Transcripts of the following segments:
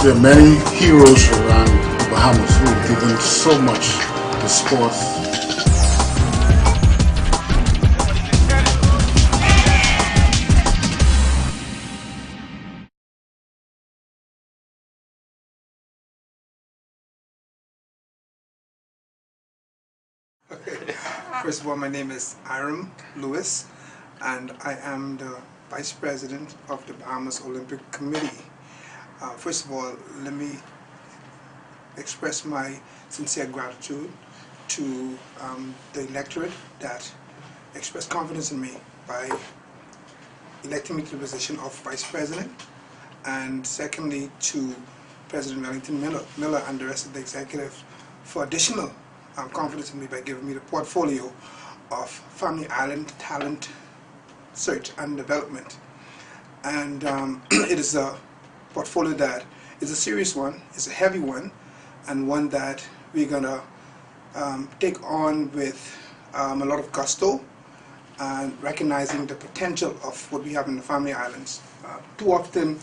There are many heroes around the Bahamas who have given so much to sports. Okay. First of all, my name is Iram and I am the Vice President of the Bahamas Olympic Committee. First of all, let me express my sincere gratitude to the electorate that expressed confidence in me by electing me to the position of Vice President, and secondly to President Wellington Miller and the rest of the executive for additional confidence in me by giving me the portfolio of Family Island Talent Search and Development. And it is a portfolio that is a serious one, it's a heavy one, and one that we're going to take on with a lot of gusto and recognizing the potential of what we have in the Family Islands. Too often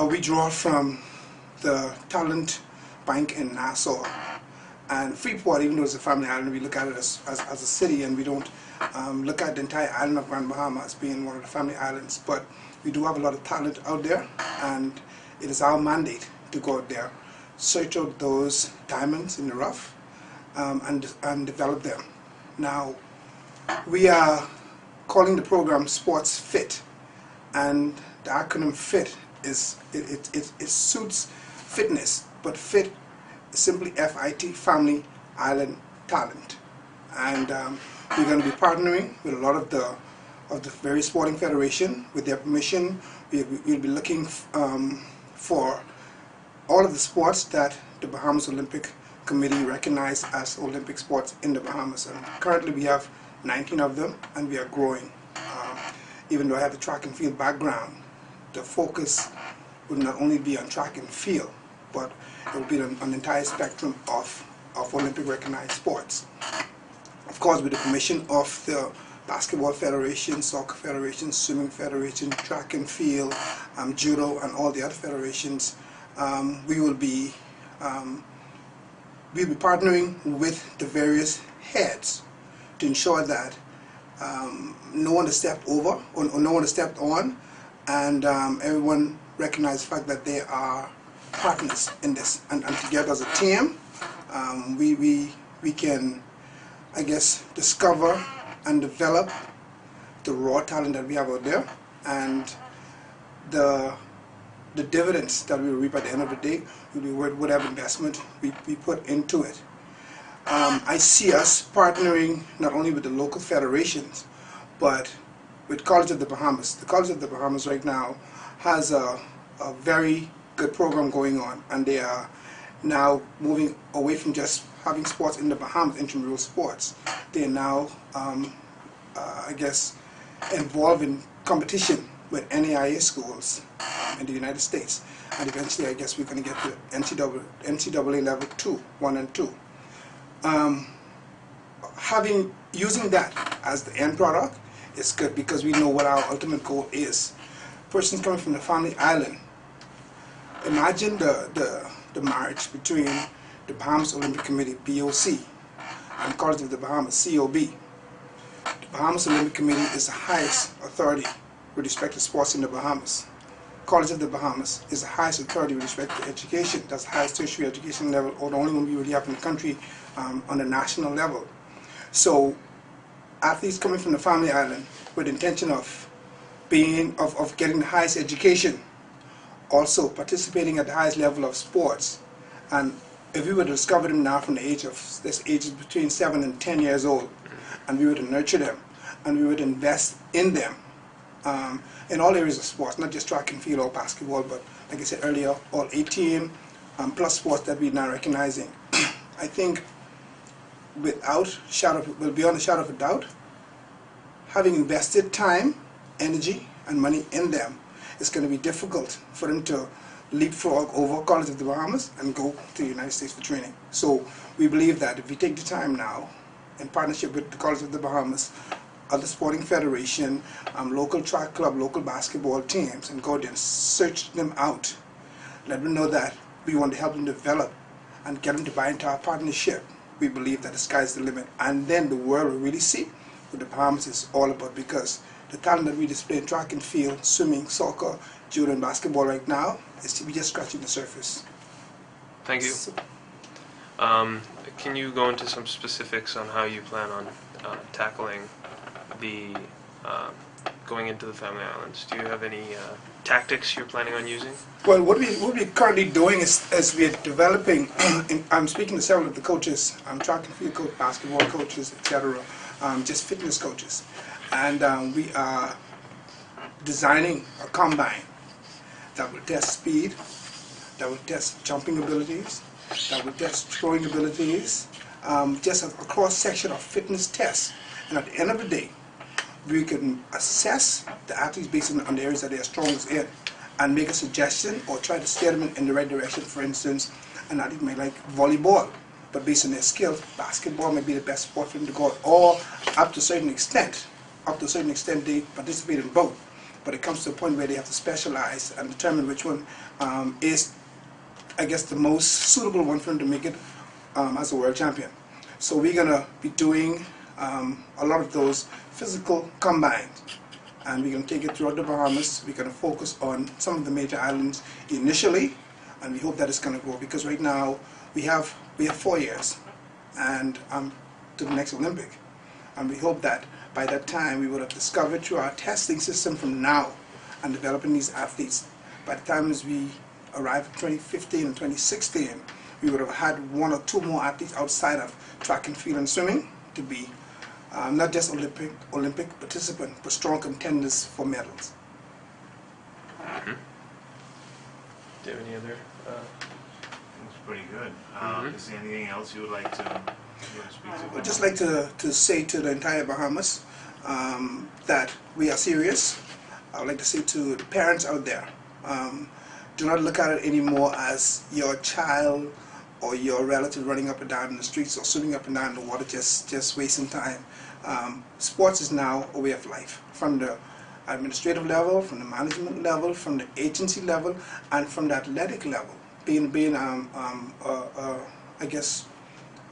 we draw from the talent bank in Nassau, and Freeport, even though it's a family island, we look at it as a city, and we don't look at the entire island of Grand Bahama as being one of the family islands. But we do have a lot of talent out there, and it is our mandate to go out there, search out those diamonds in the rough, and develop them. Now, we are calling the program Sports Fit, and the acronym FIT is it suits fitness, but FIT is simply FIT, Family Island Talent. And we're going to be partnering with a lot of the various sporting federation. With their permission, we'll be looking for all of the sports that the Bahamas Olympic Committee recognized as Olympic sports in the Bahamas. And currently we have 19 of them, and we are growing. Even though I have a track and field background, the focus will not only be on track and field, but it will be on the entire spectrum of Olympic recognized sports. Of course, with the permission of the Basketball Federation, Soccer Federation, Swimming Federation, Track and Field, Judo, and all the other federations, we'll be partnering with the various heads to ensure that no one is stepped over or no one is stepped on, and everyone recognizes the fact that they are partners in this, and together as a team, we can, I guess, discover and develop the raw talent that we have out there, and the dividends that we will reap at the end of the day will be worth whatever investment we put into it. I see us partnering not only with the local federations, but with College of the Bahamas. The College of the Bahamas right now has a very good program going on, and they are now moving away from just having sports in the Bahamas, intramural sports. They are now, I guess, involved in competition with NAIA schools in the United States, and eventually I guess we're going to get to NCAA level 2, 1 and 2. Using that as the end product is good, because we know what our ultimate goal is. Persons coming from the Family Island, imagine the marriage between the Bahamas Olympic Committee, BOC, and College of the Bahamas, COB. The Bahamas Olympic Committee is the highest authority with respect to sports in the Bahamas. College of the Bahamas is the highest authority with respect to education. That's the highest tertiary education level, or the only one we really have in the country on the national level. So athletes coming from the Family Island with the intention of getting the highest education, also participating at the highest level of sports, and if we were to discover them now from the age of this age is between 7 and 10 years old, and we were to nurture them, and we would invest in them in all areas of sports, not just track and field or basketball, but like I said earlier, all 18 plus sports that we're now recognizing. I think beyond a shadow of a doubt, having invested time, energy, and money in them, it's going to be difficult for them to leapfrog over College of the Bahamas and go to the United States for training. So we believe that if we take the time now, in partnership with the College of the Bahamas, other sporting federation, local track club, local basketball teams, and go there and search them out let them know that we want to help them develop and get them to buy into our partnership. We believe that the sky's the limit, and then the world will really see what the Bahamas is all about, because the talent that we display in track and field, swimming, soccer, judo, and basketball right now is we just scratching the surface. Thank you. So, Can you go into some specifics on how you plan on tackling the going into the Family Islands? Do you have any tactics you're planning on using? well, what we're currently doing is we're developing. I'm speaking to several of the coaches. I'm track and field coach, basketball coaches, etc. Just fitness coaches, and we are designing a combine that will test speed, that will test jumping abilities, that will test throwing abilities, just a cross-section of fitness tests. And at the end of the day, we can assess the athletes based on the areas that they are strongest in and make a suggestion or try to steer them in the right direction. For instance, an athlete may like volleyball, but based on their skills, basketball may be the best sport for them to go out, or up to a certain extent they participate in both. But it comes to a point where they have to specialize and determine which one is, I guess, the most suitable one for them to make it as a world champion. So we're going to be doing a lot of those physical combines, and we're going to take it throughout the Bahamas. We're going to focus on some of the major islands initially, and we hope that it's going to grow, because right now we have 4 years and to the next Olympic, and we hope that by that time we would have discovered through our testing system from now and developing these athletes, by the time as we arrive in 2015 and 2016, we would have had 1 or 2 more athletes outside of track and field and swimming to be not just Olympic participants, but strong contenders for medals. Mm-hmm. Do you have any other? That's pretty good. Is there anything else you would like to speak to? I'd just like to say to the entire Bahamas that we are serious. I would like to say to the parents out there, do not look at it anymore as your child or your relative running up and down in the streets or swimming up and down in the water just wasting time. Sports is now a way of life, from the administrative level, from the management level, from the agency level, and from the athletic level. Being I guess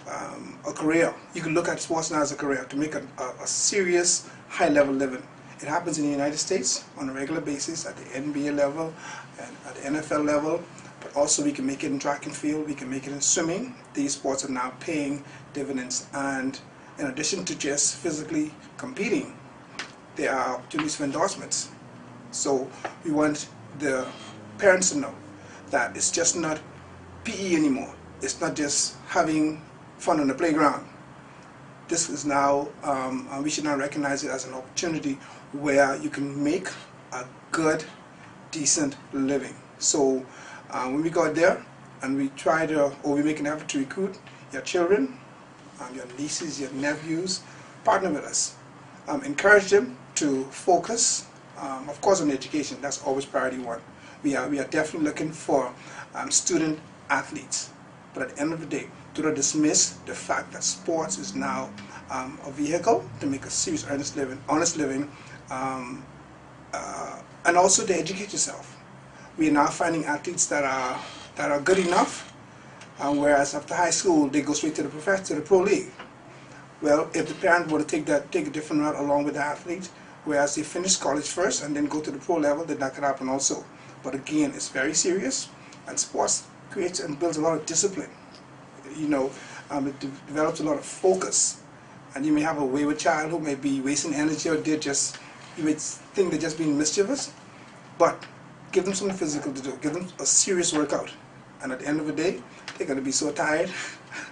a career. You can look at sports now as a career to make a serious high-level living. It happens in the United States on a regular basis at the NBA level and at the NFL level, but also we can make it in track and field, we can make it in swimming. These sports are now paying dividends, and in addition to just physically competing, there are opportunities for endorsements. So we want the parents to know that it's just not PE anymore. It's not just having fun on the playground. This is now, we should now recognize it as an opportunity where you can make a good, decent living. So when we go out there and we try to, or we make an effort to recruit your children, your nieces, your nephews, partner with us. Encourage them to focus, of course, on education. That's always priority 1. We are definitely looking for student athletes. But at the end of the day, do not dismiss the fact that sports is now a vehicle to make a serious, honest living, and also to educate yourself. We are now finding athletes that are good enough, whereas after high school they go straight to the pro league. Well, if the parent were to take a different route along with the athlete, whereas they finish college first and then go to the pro level, then that could happen also. But again, it's very serious, and sports creates and builds a lot of discipline. You know, it develops a lot of focus, and you may have a wayward child who may be wasting energy, or you may think they're just being mischievous, but give them something physical to do. Give them a serious workout, and at the end of the day, they're going to be so tired.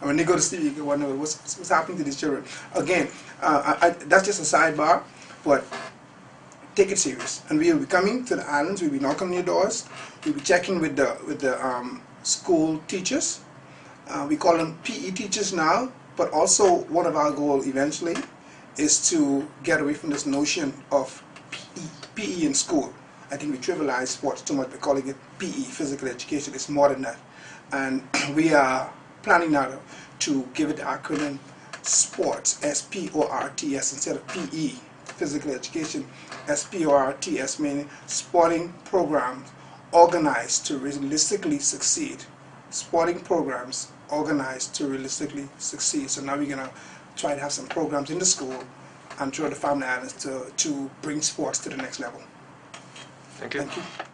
And when they go to sleep, you can wonder what's happening to these children. Again, that's just a sidebar, but take it serious. And we will be coming to the islands. We'll be knocking on your doors. We'll be checking with the school teachers. We call them PE teachers now, but also one of our goals eventually is to get away from this notion of PE in school. I think we trivialize sports too much by calling it PE, physical education. It's more than that. And we are planning now to give it the acronym SPORTS, S-P-O-R-T-S, instead of PE, physical education, S-P-O-R-T-S, meaning sporting programs organized to realistically succeed. Sporting programs organized to realistically succeed. So now we're going to try to have some programs in the school and throughout the Family Islands to bring sports to the next level. Thank you. Thank you.